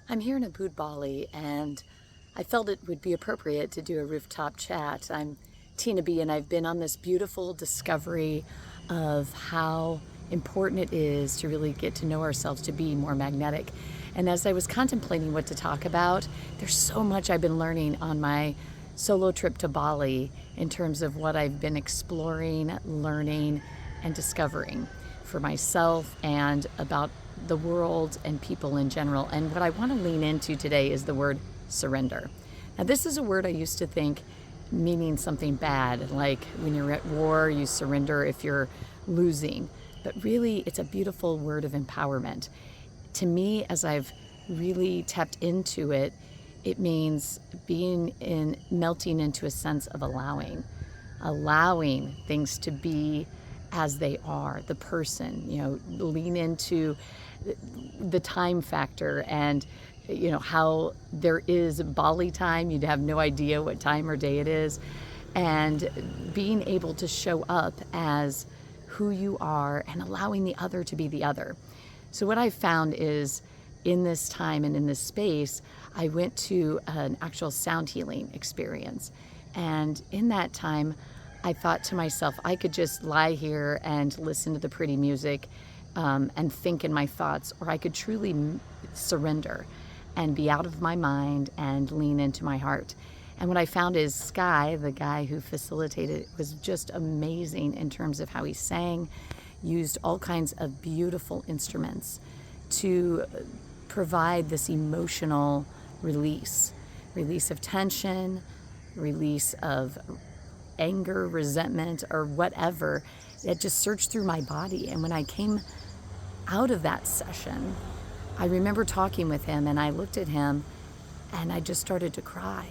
I'm here in Ubud, Bali, and I felt it would be appropriate to do a rooftop chat. I'm Tina B, and I've been on this beautiful discovery of how important it is to really get to know ourselves, to be more magnetic. And as I was contemplating what to talk about, there's so much I've been learning on my solo trip to Bali in terms of what I've been exploring, learning, and discovering for myself and about the world and people in general. And what I want to lean into today is the word surrender. Now, this is a word I used to think meaning something bad, like when you're at war, you surrender if you're losing. But really, it's a beautiful word of empowerment. To me, as I've really tapped into it, it means melting into a sense of allowing things to be as they are, the person, lean into the time factor and, how there is Bali time. You'd have no idea what time or day it is. And being able to show up as who you are and allowing the other to be the other. So what I found is in this time and in this space, I went to an actual sound healing experience. And in that time, I thought to myself, I could just lie here and listen to the pretty music and think in my thoughts, or I could truly surrender and be out of my mind and lean into my heart. And what I found is Sky, the guy who facilitated it, was just amazing in terms of how he sang, used all kinds of beautiful instruments to provide this emotional release of tension, release of anger, resentment, or whatever. It just surged through my body. And when I came out of that session, I remember talking with him, and I looked at him and I just started to cry.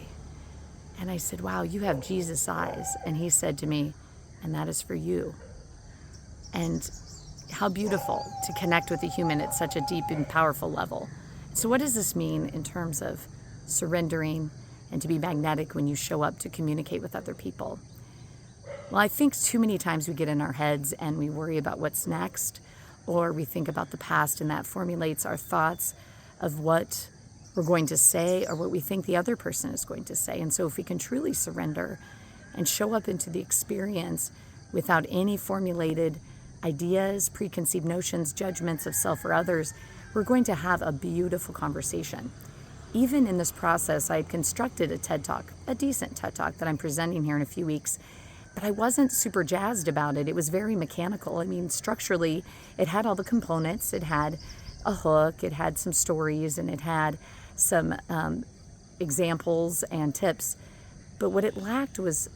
And I said, "Wow, you have Jesus eyes." And he said to me, "And that is for you." And how beautiful to connect with a human at such a deep and powerful level. So what does this mean in terms of surrendering and to be magnetic when you show up to communicate with other people? Well, I think too many times we get in our heads and we worry about what's next, or we think about the past, and that formulates our thoughts of what we're going to say or what we think the other person is going to say. And so if we can truly surrender and show up into the experience without any formulated ideas, preconceived notions, judgments of self or others, we're going to have a beautiful conversation. Even in this process, I had constructed a TED Talk, a decent TED Talk that I'm presenting here in a few weeks, but I wasn't super jazzed about it. It was very mechanical. I mean, structurally, it had all the components. It had a hook, it had some stories, and it had some examples and tips. But what it lacked was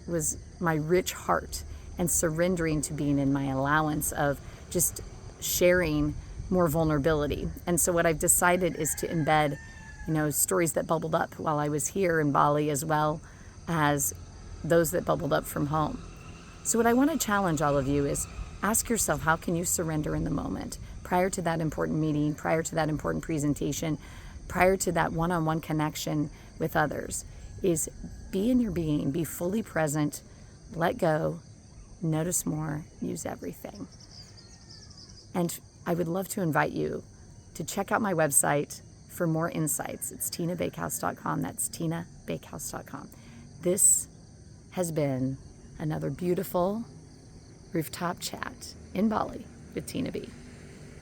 my rich heart and surrendering to being in my allowance of just sharing more vulnerability. And so what I've decided is to embed, stories that bubbled up while I was here in Bali, as well as those that bubbled up from home. So what I want to challenge all of you is ask yourself, how can you surrender in the moment? Prior to that important meeting, prior to that important presentation, prior to that one-on-one connection with others, is be in your being, be fully present, let go, notice more, use everything. And I would love to invite you to check out my website for more insights. It's tinabakehouse.com. That's tinabakehouse.com. This has been another beautiful rooftop chat in Bali with Tina B.